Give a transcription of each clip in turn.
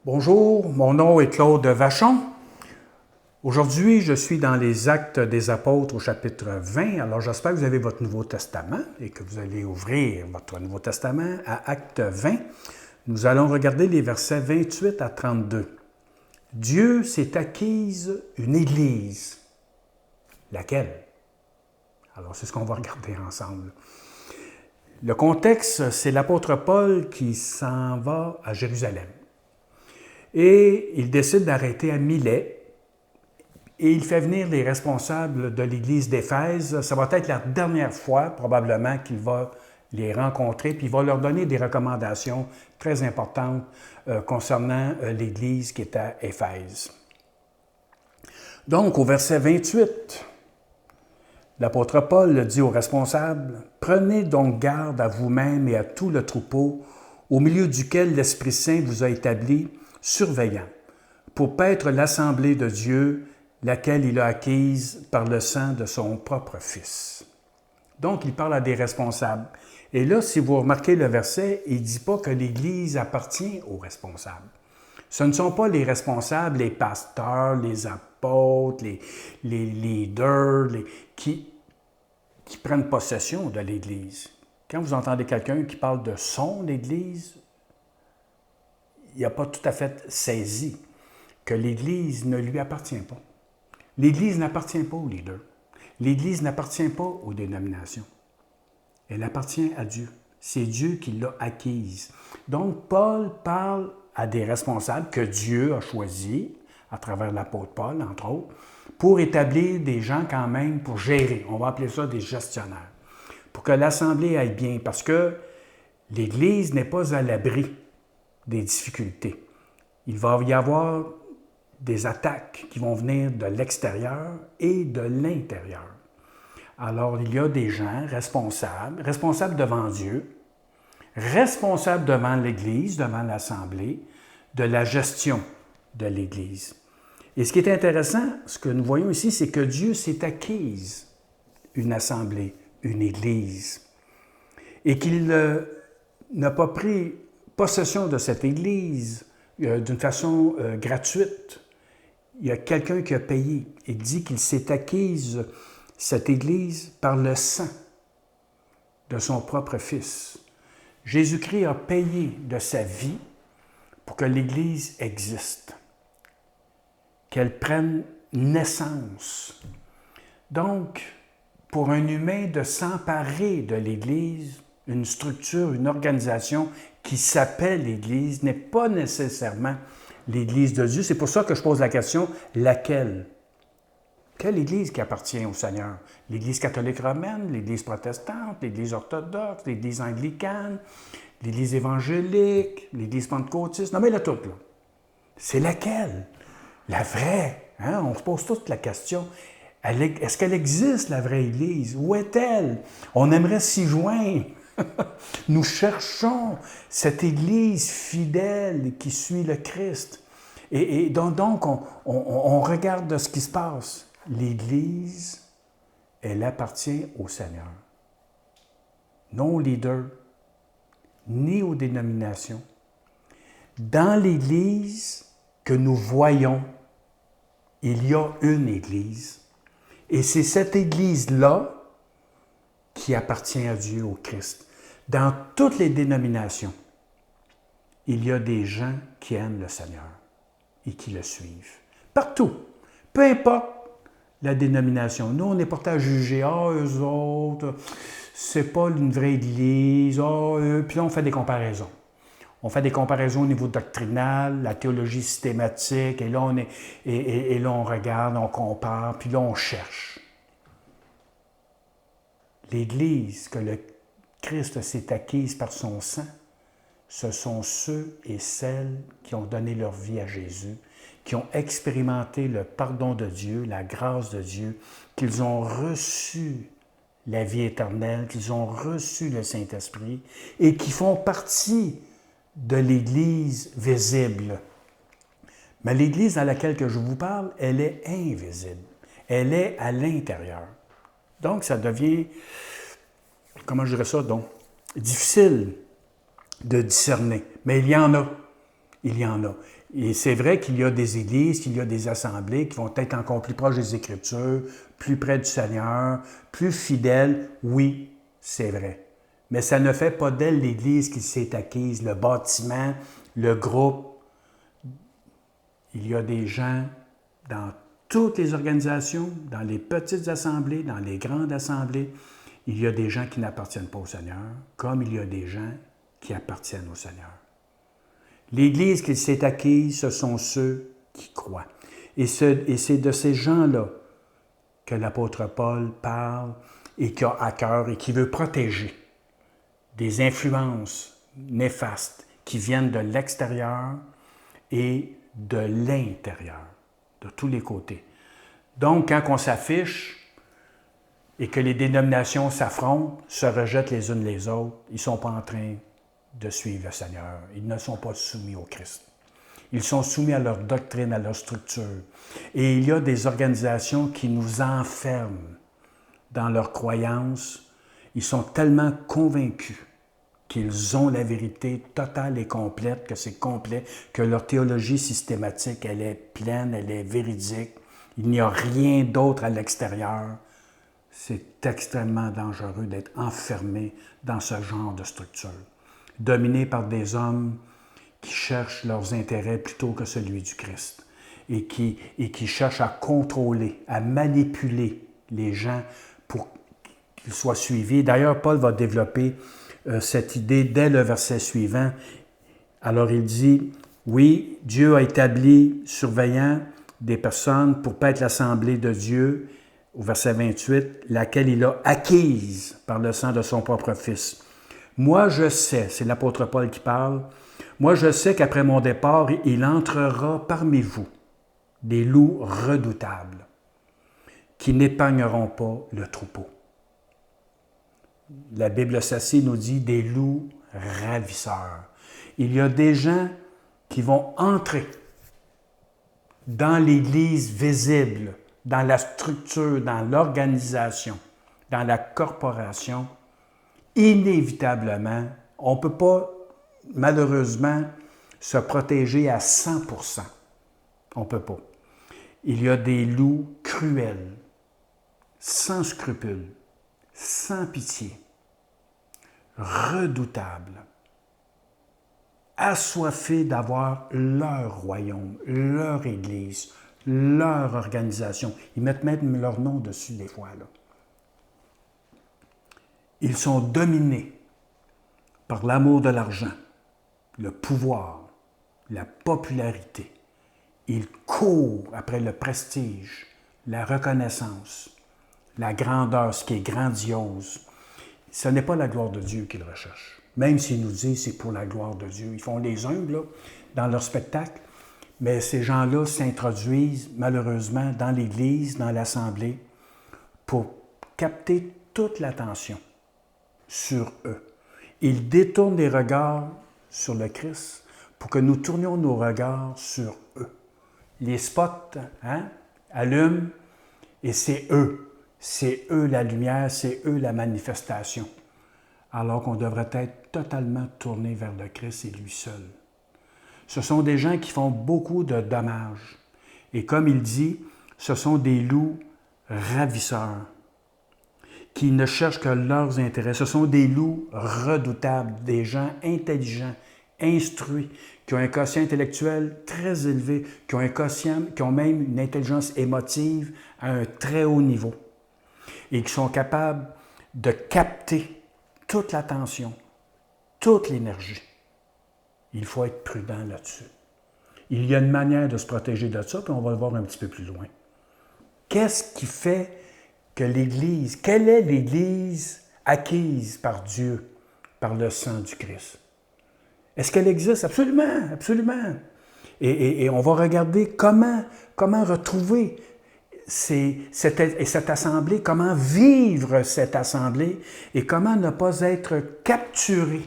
Bonjour, mon nom est Claude Vachon. Aujourd'hui, je suis dans les Actes des Apôtres au chapitre 20. Alors, j'espère que vous avez votre Nouveau Testament et que vous allez ouvrir votre Nouveau Testament à Actes 20. Nous allons regarder les versets 28 à 32. Dieu s'est acquise une Église. Laquelle? Alors, c'est ce qu'on va regarder ensemble. Le contexte, c'est l'apôtre Paul qui s'en va à Jérusalem. Et il décide d'arrêter à Milet et il fait venir les responsables de l'Église d'Éphèse. Ça va être la dernière fois, probablement, qu'il va les rencontrer, puis il va leur donner des recommandations très importantes concernant l'Église qui est à Éphèse. Donc, au verset 28, l'apôtre Paul dit aux responsables, « Prenez donc garde à vous-même et à tout le troupeau, au milieu duquel l'Esprit Saint vous a établi, surveillant, pour paître l'assemblée de Dieu, laquelle il a acquise par le sang de son propre Fils. » Donc, il parle à des responsables. Et là, si vous remarquez le verset, il ne dit pas que l'Église appartient aux responsables. Ce ne sont pas les responsables, les pasteurs, les apôtres, les leaders qui prennent possession de l'Église. Quand vous entendez quelqu'un qui parle de son Église, il n'a pas tout à fait saisi que l'Église ne lui appartient pas. L'Église n'appartient pas aux leaders. L'Église n'appartient pas aux dénominations. Elle appartient à Dieu. C'est Dieu qui l'a acquise. Donc, Paul parle à des responsables que Dieu a choisis, à travers l'apôtre Paul, entre autres, pour établir des gens quand même pour gérer. On va appeler ça des gestionnaires. Pour que l'Assemblée aille bien, parce que l'Église n'est pas à l'abri des difficultés. Il va y avoir des attaques qui vont venir de l'extérieur et de l'intérieur. Alors, il y a des gens responsables devant Dieu, responsables devant l'Église, devant l'Assemblée, de la gestion de l'Église. Et ce qui est intéressant, ce que nous voyons ici, c'est que Dieu s'est acquise une assemblée, une Église, et qu'il n'a pas pris possession de cette Église d'une façon gratuite. Il y a quelqu'un qui a payé. Il dit qu'il s'est acquise cette Église par le sang de son propre Fils. Jésus-Christ a payé de sa vie pour que l'Église existe, qu'elle prenne naissance. Donc, pour un humain de s'emparer de l'Église, une structure, une organisation qui s'appelle l'Église n'est pas nécessairement l'Église de Dieu. C'est pour ça que je pose la question, laquelle? Quelle Église qui appartient au Seigneur? L'Église catholique romaine, l'Église protestante, l'Église orthodoxe, l'Église anglicane, l'Église évangélique, l'Église pentecôtiste, nommez-la toute, là. C'est laquelle? La vraie. Hein? On se pose toute la question. Est-ce qu'elle existe, la vraie Église? Où est-elle? On aimerait s'y joindre. Nous cherchons cette Église fidèle qui suit le Christ. Et donc on regarde ce qui se passe. L'Église, elle appartient au Seigneur. Non aux leaders, ni aux dénominations. Dans l'Église que nous voyons, il y a une Église. Et c'est cette Église-là qui appartient à Dieu, au Christ. Dans toutes les dénominations, il y a des gens qui aiment le Seigneur et qui le suivent. Partout. Peu importe la dénomination. Nous, on n'est pas à juger. Ah, eux autres, c'est pas une vraie Église. Ah, puis là, on fait des comparaisons. On fait des comparaisons au niveau doctrinal, la théologie systématique, et là, là, on regarde, on compare, puis là, on cherche. L'Église que le Christ s'est acquise par son sang, ce sont ceux et celles qui ont donné leur vie à Jésus, qui ont expérimenté le pardon de Dieu, la grâce de Dieu, qu'ils ont reçu la vie éternelle, qu'ils ont reçu le Saint-Esprit et qui font partie de l'Église visible. Mais l'Église dans laquelle que je vous parle, elle est invisible. Elle est à l'intérieur. Donc, ça devient, comment je dirais ça, donc, difficile de discerner. Mais il y en a. Il y en a. Et c'est vrai qu'il y a des églises, qu'il y a des assemblées qui vont être encore plus proches des Écritures, plus près du Seigneur, plus fidèles. Oui, c'est vrai. Mais ça ne fait pas d'elle l'Église qui s'est acquise, le bâtiment, le groupe. Il y a des gens dans toutes les organisations, dans les petites assemblées, dans les grandes assemblées, il y a des gens qui n'appartiennent pas au Seigneur, comme il y a des gens qui appartiennent au Seigneur. L'Église qui s'est acquise, ce sont ceux qui croient. Et c'est de ces gens-là que l'apôtre Paul parle et qui a à cœur et qui veut protéger des influences néfastes qui viennent de l'extérieur et de l'intérieur, de tous les côtés. Donc, quand on s'affiche et que les dénominations s'affrontent, se rejettent les unes les autres, ils ne sont pas en train de suivre le Seigneur. Ils ne sont pas soumis au Christ. Ils sont soumis à leur doctrine, à leur structure. Et il y a des organisations qui nous enferment dans leurs croyances. Ils sont tellement convaincus qu'ils ont la vérité totale et complète, que c'est complet, que leur théologie systématique, elle est pleine, elle est véridique. Il n'y a rien d'autre à l'extérieur. C'est extrêmement dangereux d'être enfermé dans ce genre de structure, dominé par des hommes qui cherchent leurs intérêts plutôt que celui du Christ et qui cherchent à contrôler, à manipuler les gens pour qu'ils soient suivis. D'ailleurs, Paul va développer cette idée dès le verset suivant. Alors il dit, oui, Dieu a établi surveillant des personnes pour paître l'assemblée de Dieu, au verset 28, laquelle il a acquise par le sang de son propre Fils. Moi je sais, c'est l'apôtre Paul qui parle, moi je sais qu'après mon départ, il entrera parmi vous des loups redoutables qui n'épargneront pas le troupeau. La Bible s'assied nous dit des loups ravisseurs. Il y a des gens qui vont entrer dans l'Église visible, dans la structure, dans l'organisation, dans la corporation. Inévitablement, on ne peut pas, malheureusement, se protéger à 100%. On ne peut pas. Il y a des loups cruels, sans scrupules, sans pitié, redoutables, assoiffés d'avoir leur royaume, leur Église, leur organisation. Ils mettent même leur nom dessus des fois, là. Ils sont dominés par l'amour de l'argent, le pouvoir, la popularité. Ils courent après le prestige, la reconnaissance, la grandeur, ce qui est grandiose. Ce n'est pas la gloire de Dieu qu'ils recherchent. Même s'ils nous disent c'est pour la gloire de Dieu. Ils font les humbles là, dans leur spectacle, mais ces gens-là s'introduisent malheureusement dans l'Église, dans l'Assemblée, pour capter toute l'attention sur eux. Ils détournent les regards sur le Christ pour que nous tournions nos regards sur eux. Les spots allument et c'est eux. C'est eux la lumière, c'est eux la manifestation. Alors qu'on devrait être totalement tourné vers le Christ et lui seul. Ce sont des gens qui font beaucoup de dommages. Et comme il dit, ce sont des loups ravisseurs qui ne cherchent que leurs intérêts. Ce sont des loups redoutables, des gens intelligents, instruits, qui ont un quotient intellectuel très élevé, qui ont même une intelligence émotive à un très haut niveau et qui sont capables de capter toute l'attention, toute l'énergie. Il faut être prudent là-dessus. Il y a une manière de se protéger de ça, puis on va le voir un petit peu plus loin. Qu'est-ce qui fait que l'Église, quelle est l'Église acquise par Dieu, par le sang du Christ? Est-ce qu'elle existe? Absolument, absolument. Et on va regarder comment retrouver cette assemblée, comment vivre cette assemblée et comment ne pas être capturé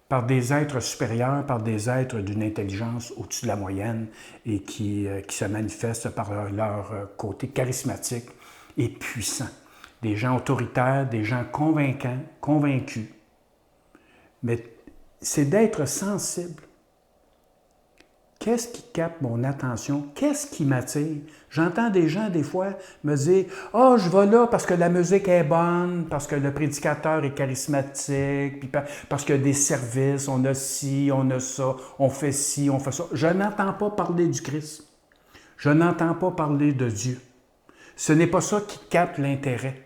par des êtres supérieurs, par des êtres d'une intelligence au-dessus de la moyenne et qui se manifestent par leur côté charismatique et puissant. Des gens autoritaires, des gens convaincants, convaincus. Mais c'est d'être sensible Qu'est-ce qui capte mon attention? Qu'est-ce qui m'attire? J'entends des gens, des fois, me dire « Ah, je vais là parce que la musique est bonne, parce que le prédicateur est charismatique, puis parce qu'il y a des services, on a ci, on a ça, on fait ci, on fait ça. » Je n'entends pas parler du Christ. Je n'entends pas parler de Dieu. Ce n'est pas ça qui capte l'intérêt.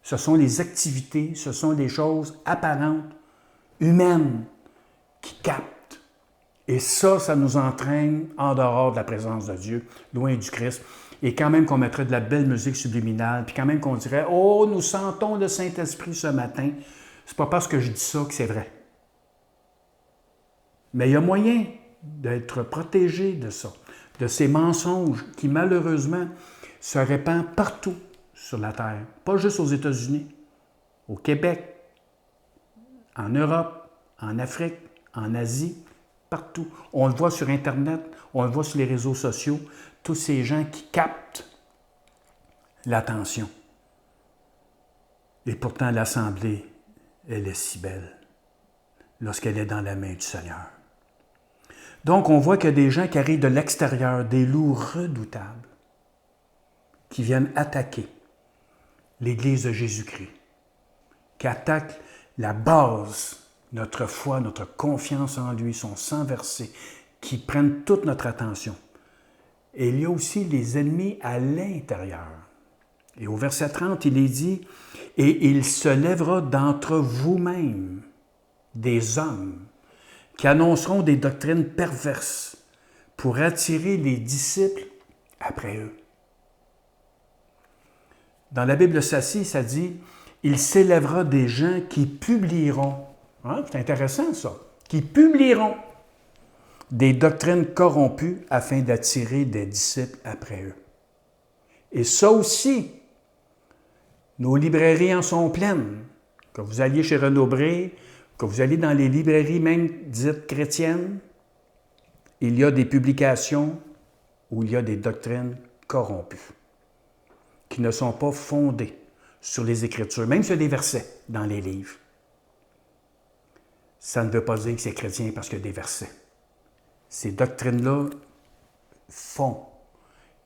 Ce sont les activités, ce sont les choses apparentes, humaines, qui captent. Et ça nous entraîne en dehors de la présence de Dieu, loin du Christ. Et quand même qu'on mettrait de la belle musique subliminale, puis quand même qu'on dirait « Oh, nous sentons le Saint-Esprit ce matin », c'est pas parce que je dis ça que c'est vrai. Mais il y a moyen d'être protégé de ça, de ces mensonges qui malheureusement se répandent partout sur la Terre, pas juste aux États-Unis, au Québec, en Europe, en Afrique, en Asie, partout. On le voit sur Internet, on le voit sur les réseaux sociaux, tous ces gens qui captent l'attention. Et pourtant, l'Assemblée, elle est si belle lorsqu'elle est dans la main du Seigneur. Donc, on voit qu'il y a des gens qui arrivent de l'extérieur, des loups redoutables, qui viennent attaquer l'Église de Jésus-Christ, qui attaquent la base, notre foi, notre confiance en lui, son sang versé, qui prennent toute notre attention. Et il y a aussi les ennemis à l'intérieur. Et au verset 30, il est dit « Et il se lèvera d'entre vous-mêmes des hommes qui annonceront des doctrines perverses pour attirer les disciples après eux. » Dans la Bible Sassi, ça dit « Il s'élèvera des gens qui publieront ». Hein? C'est intéressant ça. Qui publieront des doctrines corrompues afin d'attirer des disciples après eux. Et ça aussi, nos librairies en sont pleines. Que vous alliez chez Renaud-Bré, que vous alliez dans les librairies même dites chrétiennes, il y a des publications où il y a des doctrines corrompues, qui ne sont pas fondées sur les Écritures, même sur des versets dans les livres. Ça ne veut pas dire que c'est chrétien parce qu'il y a des versets. Ces doctrines-là font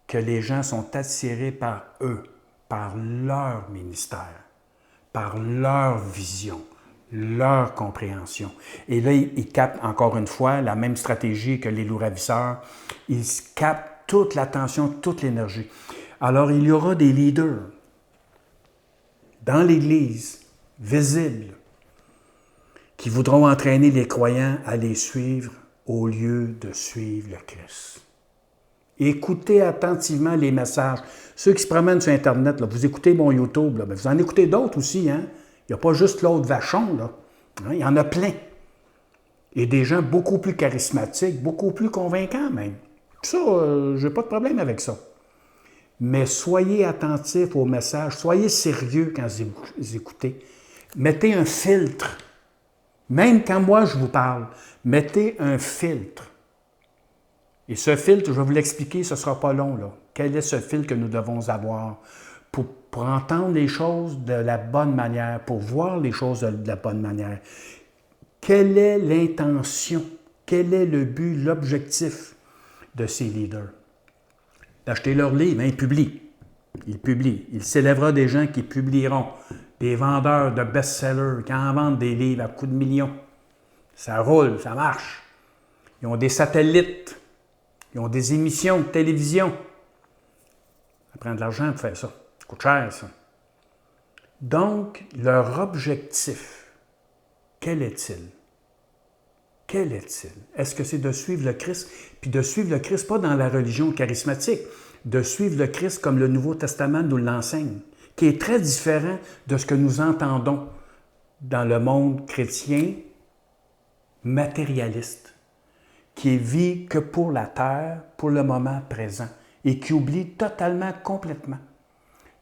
que les gens sont attirés par eux, par leur ministère, par leur vision, leur compréhension. Et là, ils captent encore une fois la même stratégie que les loups ravisseurs. Ils captent toute l'attention, toute l'énergie. Alors, il y aura des leaders dans l'Église, visibles, qui voudront entraîner les croyants à les suivre au lieu de suivre le Christ. Écoutez attentivement les messages. Ceux qui se promènent sur Internet, là, vous écoutez mon YouTube, là, mais vous en écoutez d'autres aussi. Hein? Il n'y a pas juste l'autre vachon. Là. Hein? Il y en a plein. Et des gens beaucoup plus charismatiques, beaucoup plus convaincants même. Ça, je n'ai pas de problème avec ça. Mais soyez attentifs aux messages, soyez sérieux quand vous écoutez. Mettez un filtre. Même quand moi je vous parle, mettez un filtre. Et ce filtre, je vais vous l'expliquer, ce ne sera pas long, là. Quel est ce filtre que nous devons avoir pour entendre les choses de la bonne manière, pour voir les choses de la bonne manière? Quelle est l'intention? Quel est le but, l'objectif de ces leaders? D'acheter leurs livres, hein, ils publient. Ils publient. Il s'élèvera des gens qui publieront. Des vendeurs de best-sellers qui en vendent des livres à coups de millions. Ça roule, ça marche. Ils ont des satellites. Ils ont des émissions de télévision. Ça prend de l'argent pour faire ça. Ça coûte cher, ça. Donc, leur objectif, quel est-il? Quel est-il? Est-ce que c'est de suivre le Christ? Puis de suivre le Christ, pas dans la religion charismatique, de suivre le Christ comme le Nouveau Testament nous l'enseigne, qui est très différent de ce que nous entendons dans le monde chrétien matérialiste, qui vit que pour la terre, pour le moment présent, et qui oublie totalement, complètement,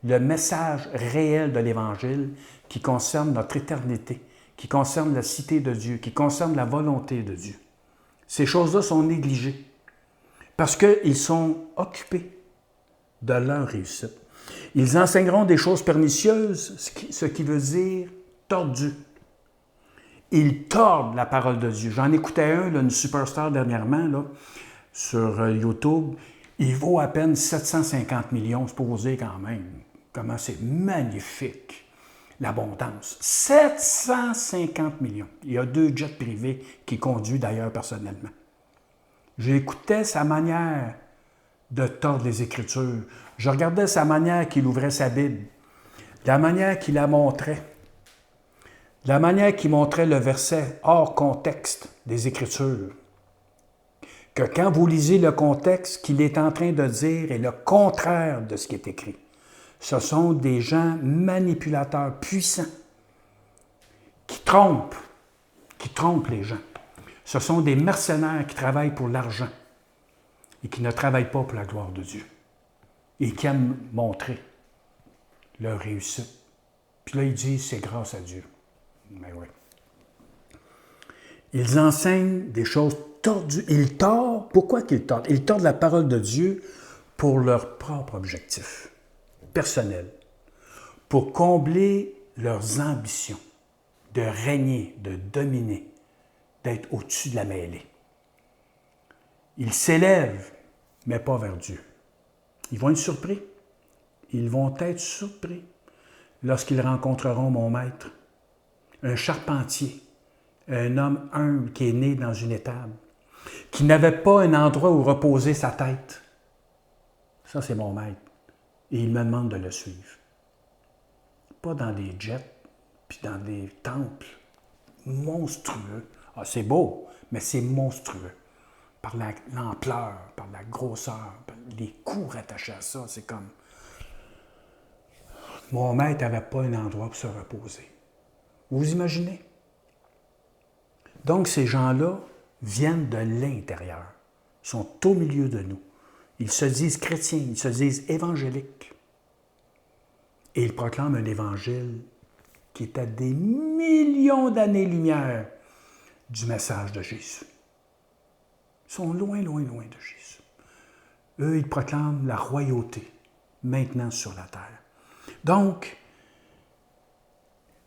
le message réel de l'Évangile qui concerne notre éternité, qui concerne la cité de Dieu, qui concerne la volonté de Dieu. Ces choses-là sont négligées parce qu'ils sont occupés de leur réussite. Ils enseigneront des choses pernicieuses, ce qui veut dire tordu. Ils tordent la parole de Dieu. J'en écoutais un, là, une superstar dernièrement, là, sur YouTube, il vaut à peine 750 millions. C'est pour vous dire quand même comment c'est magnifique, l'abondance. 750 millions. Il y a 2 jets privés qu'il conduit d'ailleurs personnellement. J'écoutais sa manière de tordre les Écritures. Je regardais sa manière qu'il ouvrait sa Bible, la manière qu'il la montrait, la manière qu'il montrait le verset hors contexte des Écritures. Que quand vous lisez le contexte, qu'il est en train de dire est le contraire de ce qui est écrit. Ce sont des gens manipulateurs puissants qui trompent les gens. Ce sont des mercenaires qui travaillent pour l'argent et qui ne travaillent pas pour la gloire de Dieu et qui aiment montrer leur réussite. Puis là, ils disent, c'est grâce à Dieu. Mais oui. Ils enseignent des choses tordues. Ils tordent. Pourquoi qu'ils tordent? Ils tordent la parole de Dieu pour leur propre objectif personnel, pour combler leurs ambitions de régner, de dominer, d'être au-dessus de la mêlée. Ils s'élèvent, mais pas vers Dieu. Ils vont être surpris. Ils vont être surpris lorsqu'ils rencontreront mon maître, un charpentier, un homme humble qui est né dans une étable, qui n'avait pas un endroit où reposer sa tête. Ça, c'est mon maître. Et il me demande de le suivre. Pas dans des jets, puis dans des temples monstrueux. Ah, c'est beau, mais c'est monstrueux. Par l'ampleur, par la grosseur, par les coûts rattachés à ça, c'est comme... Mon maître n'avait pas un endroit pour se reposer. Vous imaginez? Donc, ces gens-là viennent de l'intérieur. Ils sont au milieu de nous. Ils se disent chrétiens, ils se disent évangéliques. Et ils proclament un évangile qui est à des millions d'années-lumière du message de Jésus. Ils sont loin, loin, loin de Jésus. Eux, ils proclament la royauté, maintenant sur la terre. Donc,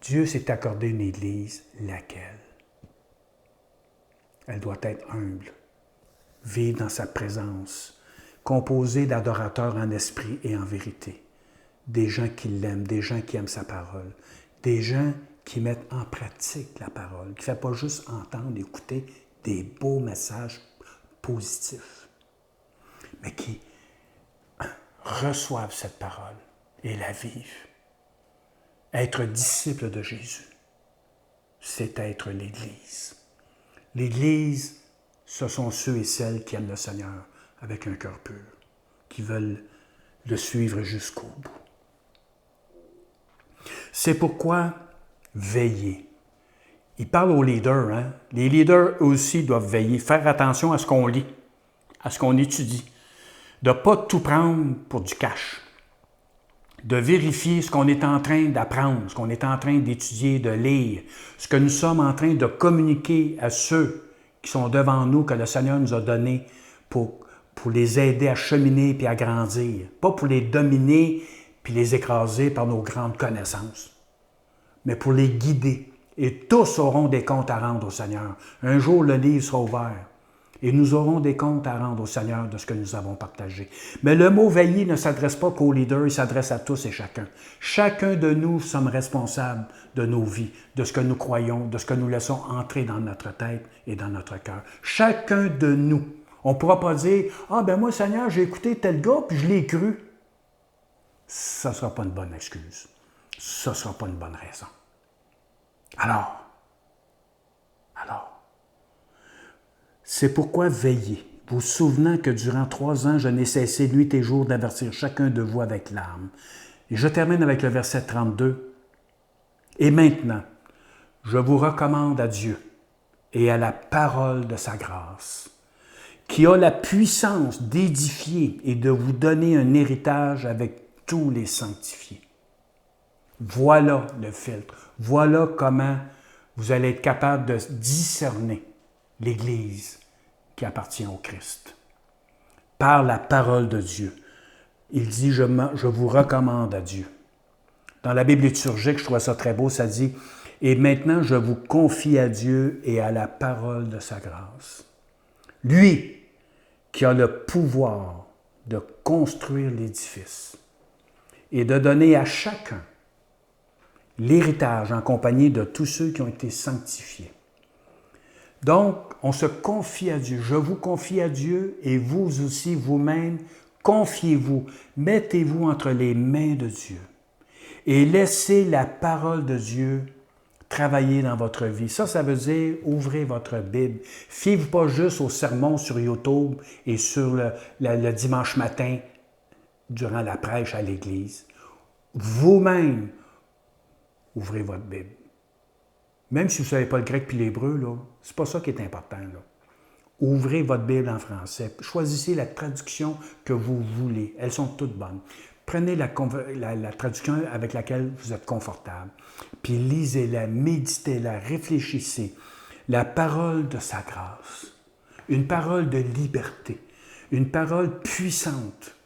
Dieu s'est accordé une Église, laquelle? Elle doit être humble, vivre dans sa présence, composée d'adorateurs en esprit et en vérité, des gens qui l'aiment, des gens qui aiment sa parole, des gens qui mettent en pratique la parole, qui ne fait pas juste entendre, écouter des beaux messages positifs, mais qui reçoivent cette parole et la vivent. Être disciple de Jésus, c'est être l'Église. L'Église, ce sont ceux et celles qui aiment le Seigneur avec un cœur pur, qui veulent le suivre jusqu'au bout. C'est pourquoi veillez. Il parle aux leaders. Hein? Les leaders aussi doivent veiller, faire attention à ce qu'on lit, à ce qu'on étudie, de ne pas tout prendre pour du cash, de vérifier ce qu'on est en train d'apprendre, ce qu'on est en train d'étudier, de lire, ce que nous sommes en train de communiquer à ceux qui sont devant nous, que le Seigneur nous a donné pour les aider à cheminer et à grandir, pas pour les dominer puis les écraser par nos grandes connaissances, mais pour les guider. Et tous auront des comptes à rendre au Seigneur. Un jour, le livre sera ouvert et nous aurons des comptes à rendre au Seigneur de ce que nous avons partagé. Mais le mot « veiller » ne s'adresse pas qu'aux leaders, il s'adresse à tous et chacun. Chacun de nous sommes responsables de nos vies, de ce que nous croyons, de ce que nous laissons entrer dans notre tête et dans notre cœur. Chacun de nous. On ne pourra pas dire « Ah, ben moi, Seigneur, j'ai écouté tel gars, puis je l'ai cru. » Ça ne sera pas une bonne excuse. Ça ne sera pas une bonne raison. Alors, c'est pourquoi veillez, vous souvenant que durant 3 ans, je n'ai cessé nuit et jour d'avertir chacun de vous avec larmes. Et je termine avec le verset 32. Et maintenant, je vous recommande à Dieu et à la parole de sa grâce, qui a la puissance d'édifier et de vous donner un héritage avec tous les sanctifiés. Voilà le filtre. Voilà comment vous allez être capable de discerner l'Église qui appartient au Christ. Par la parole de Dieu. Il dit, je vous recommande à Dieu. Dans la Bible liturgique, je trouve ça très beau, ça dit, et maintenant je vous confie à Dieu et à la parole de sa grâce. Lui, qui a le pouvoir de construire l'édifice et de donner à chacun l'héritage en compagnie de tous ceux qui ont été sanctifiés. Donc, on se confie à Dieu. Je vous confie à Dieu et vous aussi, vous-même, confiez-vous. Mettez-vous entre les mains de Dieu et laissez la parole de Dieu travailler dans votre vie. Ça veut dire ouvrez votre Bible. Fiez-vous pas juste au sermon sur YouTube et sur le dimanche matin durant la prêche à l'Église. Vous-même, ouvrez votre Bible. Même si vous ne savez pas le grec puis l'hébreu, ce n'est pas ça qui est important. Là. Ouvrez votre Bible en français. Choisissez la traduction que vous voulez. Elles sont toutes bonnes. Prenez la traduction avec laquelle vous êtes confortable. Puis lisez-la, méditez-la, réfléchissez. La parole de sa grâce. Une parole de liberté. Une parole puissante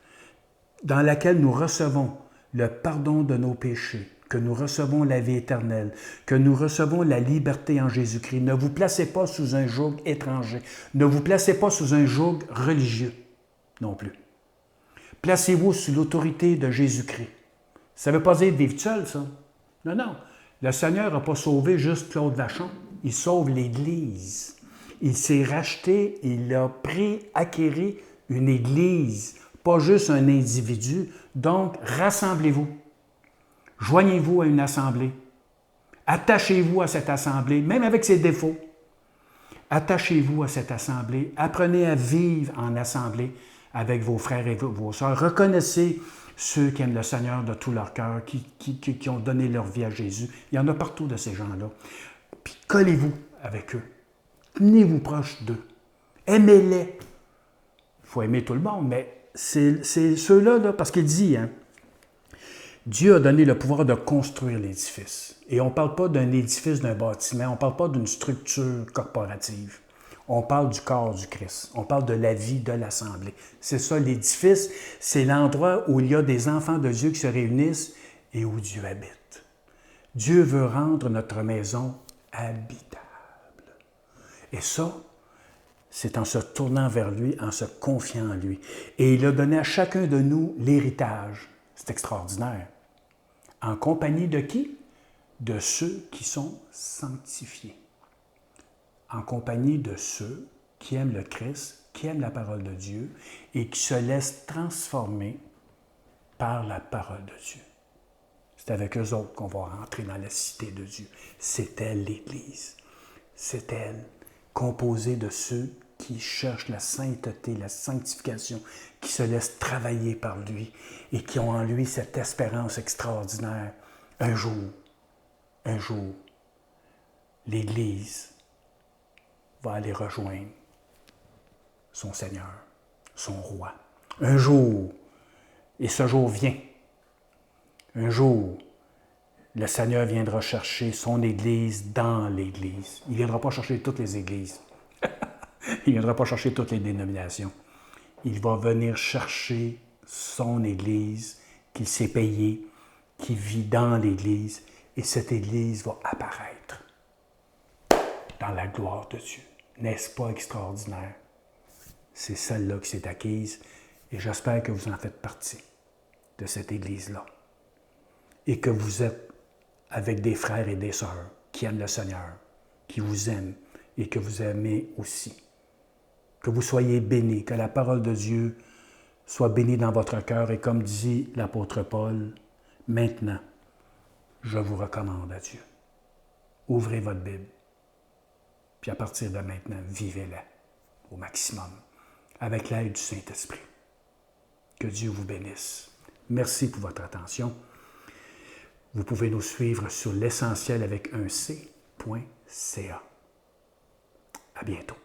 dans laquelle nous recevons le pardon de nos péchés, que nous recevons la vie éternelle, que nous recevons la liberté en Jésus-Christ. Ne vous placez pas sous un joug étranger. Ne vous placez pas sous un joug religieux non plus. Placez-vous sous l'autorité de Jésus-Christ. Ça ne veut pas dire vivre seul, ça. Non, non. Le Seigneur n'a pas sauvé juste Claude Vachon. Il sauve l'Église. Il s'est racheté, il a acquéri une Église, pas juste un individu. Donc, rassemblez-vous. Joignez-vous à une assemblée. Attachez-vous à cette assemblée, même avec ses défauts. Attachez-vous à cette assemblée. Apprenez à vivre en assemblée avec vos frères et vos sœurs. Reconnaissez ceux qui aiment le Seigneur de tout leur cœur, qui ont donné leur vie à Jésus. Il y en a partout de ces gens-là. Puis collez-vous avec eux. Tenez-vous proche d'eux. Aimez-les. Il faut aimer tout le monde, mais c'est ceux-là, parce qu'il dit, Dieu a donné le pouvoir de construire l'édifice. Et on ne parle pas d'un édifice, d'un bâtiment, on ne parle pas d'une structure corporative. On parle du corps du Christ. On parle de la vie de l'Assemblée. C'est ça, l'édifice, c'est l'endroit où il y a des enfants de Dieu qui se réunissent et où Dieu habite. Dieu veut rendre notre maison habitable. Et ça, c'est en se tournant vers lui, en se confiant en lui. Et il a donné à chacun de nous l'héritage. C'est extraordinaire. En compagnie de qui? De ceux qui sont sanctifiés. En compagnie de ceux qui aiment le Christ, qui aiment la parole de Dieu et qui se laissent transformer par la parole de Dieu. C'est avec eux autres qu'on va rentrer dans la cité de Dieu. C'est elle l'Église. C'est elle, composée de ceux qui cherchent la sainteté, la sanctification, qui se laissent travailler par lui et qui ont en lui cette espérance extraordinaire. Un jour, l'Église va aller rejoindre son Seigneur, son Roi. Un jour, et ce jour vient, un jour, le Seigneur viendra chercher son Église dans l'Église. Il ne viendra pas chercher toutes les Églises. Il ne viendra pas chercher toutes les dénominations. Il va venir chercher son Église qu'il s'est payée, qui vit dans l'Église, et cette Église va apparaître dans la gloire de Dieu. N'est-ce pas extraordinaire? C'est celle-là qui s'est acquise, et j'espère que vous en faites partie de cette Église-là, et que vous êtes avec des frères et des sœurs qui aiment le Seigneur, qui vous aiment, et que vous aimez aussi. Que vous soyez bénis, que la parole de Dieu soit bénie dans votre cœur. Et comme dit l'apôtre Paul, maintenant, je vous recommande à Dieu. Ouvrez votre Bible, puis à partir de maintenant, vivez-la au maximum, avec l'aide du Saint-Esprit. Que Dieu vous bénisse. Merci pour votre attention. Vous pouvez nous suivre sur l'essentiel avec un c.ca. À bientôt.